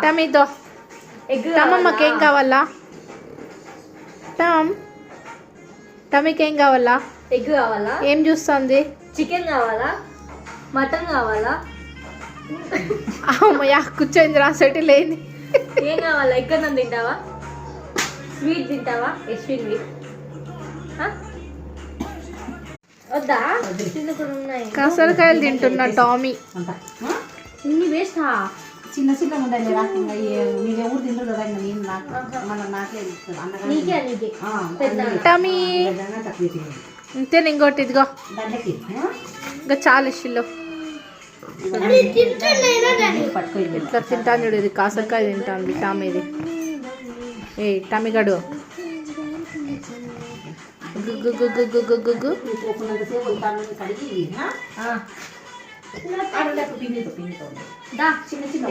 టమీతో టమ్మమ్మకి ఏం కావాలా? టమీకి ఏం కావాలా? ఎగ్ కావాలా? ఏం చూస్తుంది? చికెన్ కావాలా? మటన్ కావాలా? అమ్మయ్యా కూర్చోయింది రాసేటి లేని. ఏం కావాలా? ఎక్కడ తింటావా? స్వీట్ తింటావా? స్వీట్ వద్దా? ఉన్నాయి కాసరకాయలు తింటున్నా టామీ. ఇన్ని వేస్టా? చిన్న చిన్న ఉండాలి మీరు ఎవరు తింటారు కదా నేను మన నాకే టమీ అంతే. ఇంకోటి ఇదిగో ఇంకా చాలా ఇష్యూలో ఇట్లా తింటాను చూడు. ఇది కాసరకాయ తింటాను టామీది. ఏ టమీ గడు గుగ్గు గుగ్గు గుగ్గు గుగ్గు చిన్న చిన్న